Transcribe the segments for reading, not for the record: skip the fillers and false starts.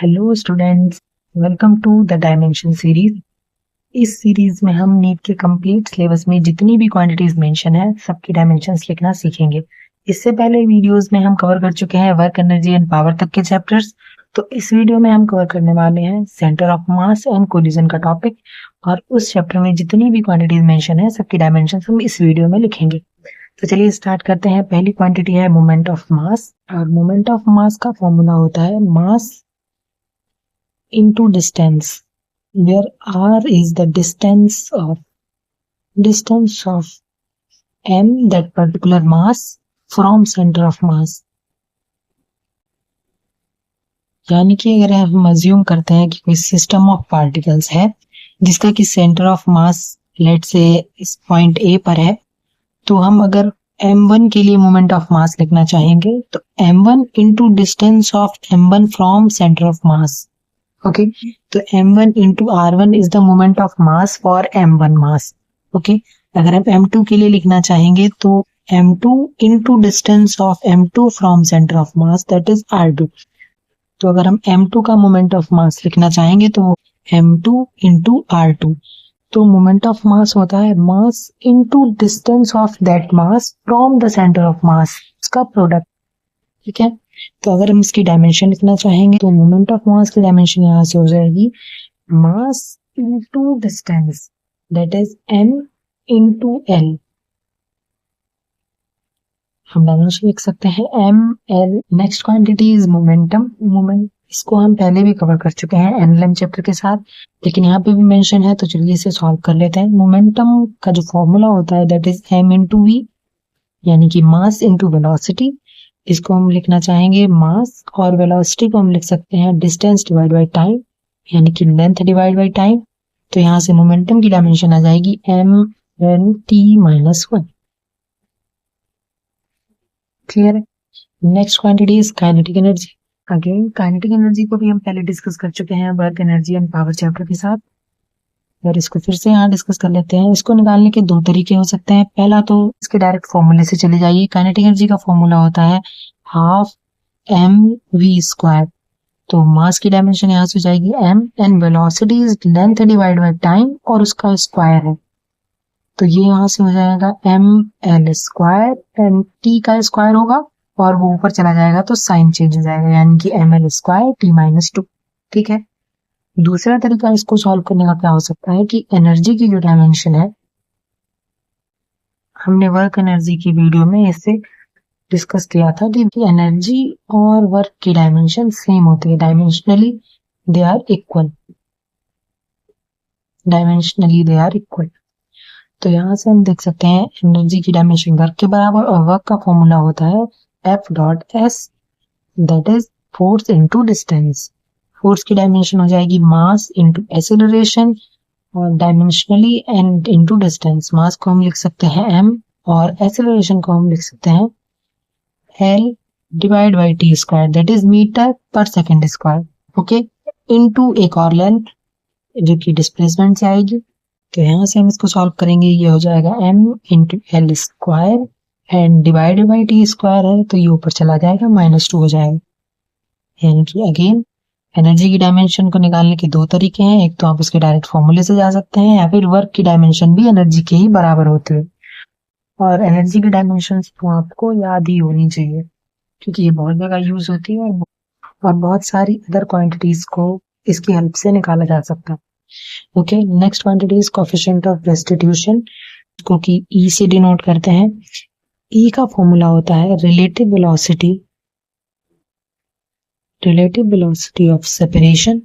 Hello students, welcome to the dimension series. इस series में हम नीट के कंप्लीट सिलेबस में जितनी भी क्वांटिटीज मेंशन है सबकी डायमेंशंस लिखना सीखेंगे। इससे पहले वीडियोस में हम कवर कर चुके हैं वर्क, एनर्जी एंड पावर तक के चैप्टर्स। तो इस वीडियो में हम कवर करने वाले हैं centre of mass and collision का टॉपिक, और उस चैप्टर में जितनी भी क्वांटिटीज मेंशन है सबकी डायमेंशंस हम इस वीडियो में लिखेंगे। तो चलिए स्टार्ट करते हैं। पहली क्वांटिटी है मोमेंट ऑफ मास, और मोमेंट ऑफ मास का फॉर्मूला होता है मास into distance, where r is the distance of m, that particular mass, from center of mass। यानी कि अगर हम अज्यूम करते हैं कि कोई सिस्टम ऑफ पार्टिकल्स है जिसका कि सेंटर ऑफ मास लेट से इस पॉइंट ए पर है, तो हम अगर m1 के लिए मोमेंट ऑफ मास लिखना चाहेंगे तो m1 into distance of m1 from center of mass। Okay, तो m1 into r1 is the moment of mass for m1 mass। Okay, अगर हम m2 के लिए लिखना चाहेंगे तो m2 into distance of m2 from center of mass, that is r2। तो अगर हम m2 का मोमेंट ऑफ मास लिखना चाहेंगे तो m2 into r2। तो मोमेंट ऑफ मास होता है मास into distance of that mass from the center of mass, इसका प्रोडक्ट। ठीक है, तो अगर हम इसकी डायमेंशन लिखना चाहेंगे तो मोमेंट ऑफ मास की डायमेंशन यहाँ से हो जाएगी mass into distance, that is m into l। हम डायमेंशन लिख सकते हैं m l। Next quantity is momentum. इसको हम पहले भी कवर कर चुके हैं एनएलएम चैप्टर के साथ, लेकिन यहाँ पे भी मेंशन है तो चलिए इसे सॉल्व कर लेते हैं। मोमेंटम का जो फॉर्मूला होता है that is m into v, यानी कि मास इनटू वेलोसिटी। इसको हम लिखना चाहेंगे मास, और वेलोसिटी को हम लिख सकते हैं डिस्टेंस डिवाइड बाय टाइम, यानी कि लेंथ डिवाइड बाय टाइम। तो यहाँ से मोमेंटम की डायमेंशन आ जाएगी m n t minus 1। Clear है। Next quantity is kinetic energy. Again kinetic energy को भी हम पहले डिस्कस कर चुके हैं work, energy and power chapter के साथ, और इसको फिर से यहाँ डिस्कस कर लेते हैं। इसको निकालने के दो तरीके हो सकते हैं। पहला तो इसके डायरेक्ट फॉर्मूले से चले जाइए। काइनेटिक एनर्जी का फॉर्मूला होता है हाफ एम वी स्क्वायर। तो मास की डायमेंशन यहाँ से हो जाएगी m, and velocity is length divide by time और उसका स्क्वायर है, तो ये यहाँ से हो जाएगा m l square, and t का स्क्वायर होगा और वो ऊपर चला जाएगा तो साइन चेंज हो जाएगा, यानी कि m l square t minus 2। ठीक है, दूसरा तरीका इसको सॉल्व करने का क्या हो सकता है कि एनर्जी की जो डायमेंशन है, हमने वर्क एनर्जी की वीडियो में इससे डिस्कस किया था कि एनर्जी और वर्क की डायमेंशन सेम होती है, डायमेंशनली दे आर इक्वल। तो यहाँ से हम देख सकते हैं एनर्जी की डायमेंशन वर्क के बराबर, और वर्क का फॉर्मूला होता है F dot S, that is force into distance. Force की डायमेंशन हो जाएगी मास इनटू एक्सेलरेशन, और डायमेंशनली एंड इनटू डिस्टेंस। मास को हम लिख सकते हैं m, और एक्सेलरेशन को हम लिख सकते हैं l divide by t square, that is metre per second square. Okay, into एक और लेंथ जो कि डिस्प्लेसमेंट से आएगी। तो यहाँ से हम इसको सॉल्व करेंगे, ये हो जाएगा m into l square, and divided by t square है तो ये ऊपर चला जाएगा -2 हो जाएगा। यानी कि अगेन एनर्जी की डायमेंशन को निकालने के दो तरीके हैं। एक तो आप उसके डायरेक्ट फॉर्मूले से जा सकते हैं, या फिर वर्क की डायमेंशन भी एनर्जी के ही बराबर होती है। और एनर्जी की डायमेंशन तो आपको याद ही होनी चाहिए, क्योंकि ये बहुत जगह यूज होती है, और बहुत सारी अदर क्वांटिटीज को इसकी हेल्प से निकाला जा सकता है। Okay, next quantity is coefficient of restitution, इसको कि E से डिनोट करते हैं। E का फॉर्मूला होता है relative velocity of separation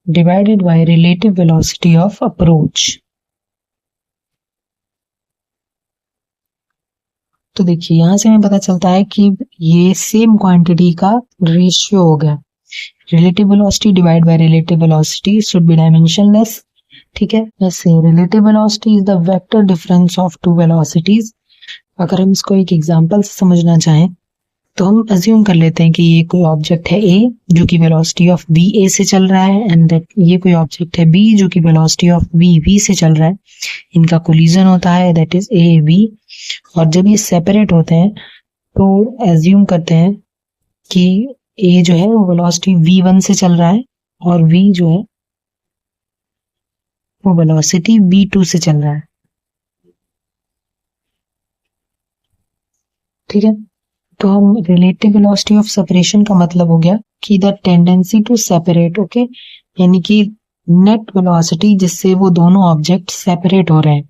divided by relative velocity of approach. तो देखिए यहाँ से हमें पता चलता है कि ये सेम क्वांटिटी का रेशियो हो गया। Relative velocity divide by relative velocity should be dimensionless. ठीक है, वैसे relative velocity is the vector difference of two velocities. अगर हम इसको एक एग्जांपल से समझना चाहें तो हम अज्यूम कर लेते हैं कि ये कोई ऑब्जेक्ट है A जो कि वेलोसिटी ऑफ v a से चल रहा है, एंड ये कोई ऑब्जेक्ट है B जो कि वेलोसिटी ऑफ v से चल रहा है। इनका कोलिजन होता है, दैट इज a v, और जब ये सेपरेट होते हैं तो एज्यूम करते हैं कि ए जो है वो वेलोसिटी v1 से चल रहा है और v जो है वो वेलोसिटी v2 से चल रहा है। ठीक है, तो हम रिलेटिव वेलोसिटी ऑफ सेपरेशन का मतलब हो गया कि the tendency to separate, okay, यानी कि नेट वेलोसिटी जिससे वो दोनों ऑब्जेक्ट सेपरेट हो रहे हैं,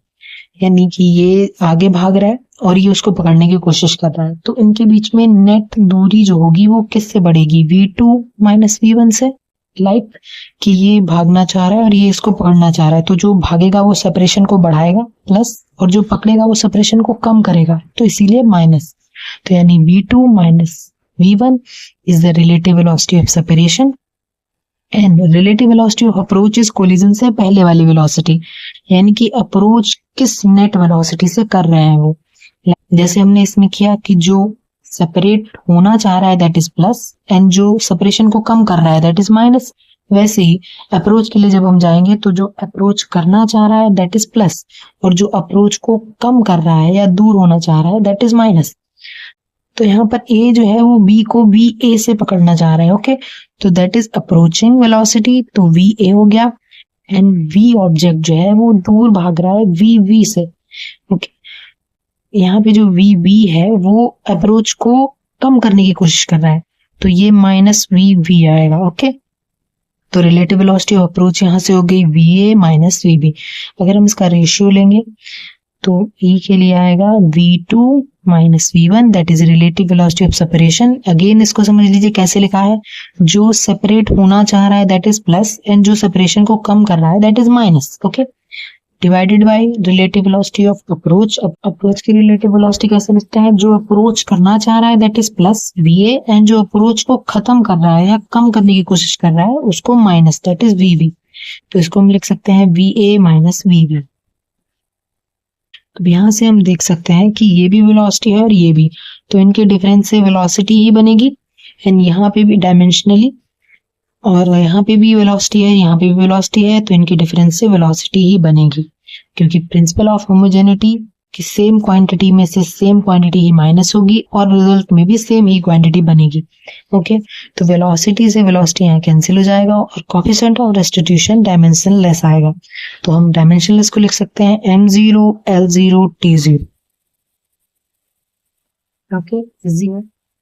यानी कि ये आगे भाग रहा है और ये उसको पकड़ने की कोशिश कर रहा है, तो इनके बीच में नेट दूरी जो होगी वो किससे बढ़ेगी, v2 माइनस v1 से। लाइक कि ये भागना चाह रहा है और ये इसको पकड़ना चाह रहा है, तो जो भागेगा वो सेपरेशन को बढ़ाएगा प्लस, और जो पकड़ेगा वो सेपरेशन को कम करेगा, तो इसीलिए माइनस। तो यानी v2 minus v1 is the relative velocity of separation and relative velocity of approach is collision से पहले वाली वेलोसिटी, यानी कि अप्रोच किस नेट वेलोसिटी से कर रहे हैं वो। जैसे हमने इसमें किया कि जो सेपरेट होना चाह रहा है दैट इज प्लस एंड जो सेपरेशन को कम कर रहा है दैट इज माइनस, वैसे ही अप्रोच के लिए जब हम जाएंगे तो जो अप्रोच करना चाह रहा है दैट इज प्लस और जो अप्रोच को कम कर रहा है या दूर होना चाह रहा है दैट इज माइनस। तो यहाँ पर ए जो है वो बी को वी ए से पकड़ना चाह रहा है, ओके, तो दैट इज अप्रोचिंग वेलोसिटी, तो वी ए हो गया एंड वी ऑब्जेक्ट जो है वो दूर भाग रहा है वी वी से, ओके। यहाँ पे जो वी बी है वो अप्रोच को कम करने की कोशिश कर रहा है, तो ये माइनस वी वी आएगा, ओके। तो रिलेटिव वेलोसिटी ऑफ अप्रोच यहाँ से हो गई v a minus v b. अगर हम इसका रेशियो लेंगे तो E के लिए आएगा v2 minus v1 that is relative velocity of separation. Again इसको समझ लीजिए कैसे लिखा है, जो सेपरेट होना चाह रहा है दैट इज प्लस एंड जो सेपरेशन को कम कर रहा है that is minus, okay, divided by relative velocity of approach. अब अप्रोच की रिलेटिव वेलोसिटी कैसे लिखते हैं, जो अप्रोच करना चाह रहा है that is plus va and जो अप्रोच को खत्म कर रहा है या कम करने की कोशिश कर रहा है उसको माइनस दैट इज vv। तो इसको हम लिख सकते हैं va माइनस vv। अब यहाँ से हम देख सकते हैं कि ये भी वेलोसिटी है और ये भी, तो इनके डिफरेंस से वेलोसिटी ही बनेगी एंड यहाँ पे भी डायमेंशनली, और यहाँ पे भी वेलोसिटी है यहाँ पे भी वेलोसिटी है, तो इनके डिफरेंस से वेलोसिटी ही बनेगी, क्योंकि प्रिंसिपल ऑफ होमोजेनिटी कि सेम क्वांटिटी में से सेम क्वांटिटी ही माइनस होगी और रिजल्ट में भी सेम ही क्वांटिटी बनेगी, ओके। तो वेलोसिटी से वेलोसिटी यहाँ कैंसिल हो जाएगा और कोएफिशिएंट ऑफ रेस्टिट्यूशन डायमेंशनलेस आएगा, तो हम डायमेंशनलेस को लिख सकते हैं m0 l0 t0, okay, easy है।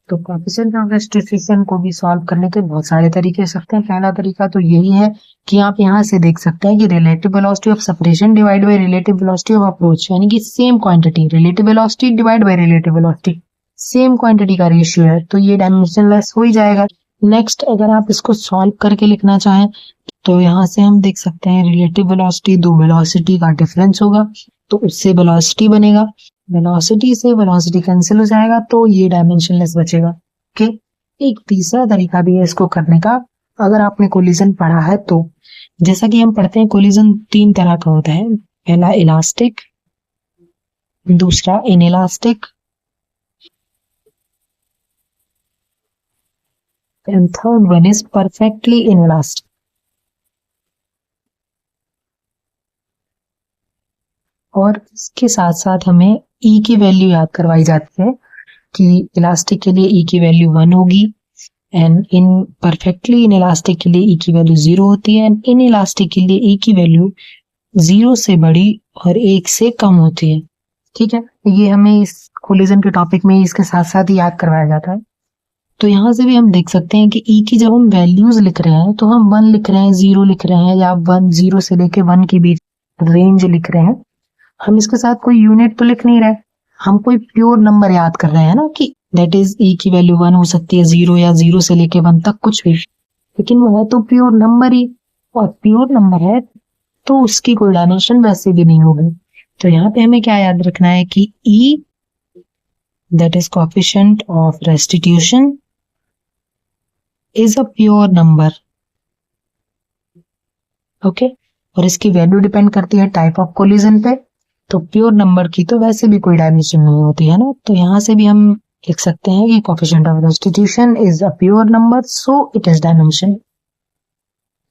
तो कोएफिशिएंट ऑफ रेस्टिट्यूशन को भी सॉल्व करने के बहुत सारे तरीके हो सकते हैं। पहला तरीका तो यही है कि आप यहाँ से देख सकते हैं कि relative velocity of separation divide by relative velocity of approach, यानी कि same quantity, relative velocity divide by relative velocity, same quantity का रेशियो है, तो ये डायमेंशनलेस हो ही जाएगा। नेक्स्ट अगर आप इसको सॉल्व करके लिखना चाहें तो यहाँ से हम देख सकते हैं रिलेटिव वेलोसिटी दो वेलोसिटी का डिफरेंस होगा तो उससे वेलोसिटी बनेगा, वेलोसिटी से वेलोसिटी कैंसिल हो जाएगा तो ये डायमेंशनलेस बचेगा, ओके। एक तीसरा तरीका भी है इसको करने का, अगर आपने कोलिजन पढ़ा है तो, जैसा कि हम पढ़ते हैं कोलिजन तीन तरह का होता है, पहला इलास्टिक, दूसरा inelastic and third one is perfectly inelastic. और इसके साथ साथ हमें E की वैल्यू याद करवाई जाती है कि इलास्टिक के लिए E की वैल्यू 1 होगी and in perfectly in elastic के लिए E की वैल्यू 0 होती है एंड इन इलास्टिक के लिए E की वैल्यू 0 से बड़ी और 1 से कम होती है, ठीक है। ये हमें इस कोलिजन के टॉपिक में इसके साथ साथ ही याद करवाया जाता है। तो यहाँ से भी हम देख सकते हैं कि E की जब हम वैल्यूज लिख रहे हैं तो हम 1 लिख रहे हैं, 0 लिख रहे हैं या 1 0 से लेके 1 के बीच रेंज लिख रहे हैं, हम इसके साथ कोई यूनिट तो लिख नहीं रहे, हम कोई प्योर नंबर याद कर रहे हैं ना कि दैट इज E की वैल्यू 1 हो सकती है, 0 या 0 से लेके 1 तक कुछ भी, लेकिन वो है तो प्योर नंबर ही, और प्योर नंबर है तो उसकी कोई डायमेंशन वैसे भी नहीं होगी। तो यहाँ पे हमें क्या याद रखना है कि E that is coefficient of restitution is a pure number, okay, और इसकी वैल्यू डिपेंड करती है टाइप ऑफ कोलिजन पे, तो प्योर नंबर की तो वैसे भी कोई डायमेंशन नहीं होती है ना, तो यहाँ से भी हम लिख सकते हैं कि coefficient of restitution is a pure number so it is dimension,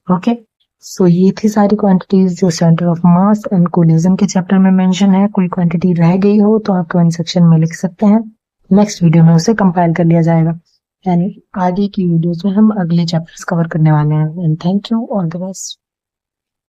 okay. So ये थी सारी क्वांटिटीज जो centre of mass and collision के चैप्टर में मेंशन है। कोई क्वांटिटी रह गई हो तो आप कमेंट सेक्शन में लिख सकते हैं, नेक्स्ट वीडियो में उसे कंपाइल कर लिया जाएगा। एंड आगे की वीडियोस में हम अगले चैप्टर्स कवर करने वाले हैं। And thank you, all the best.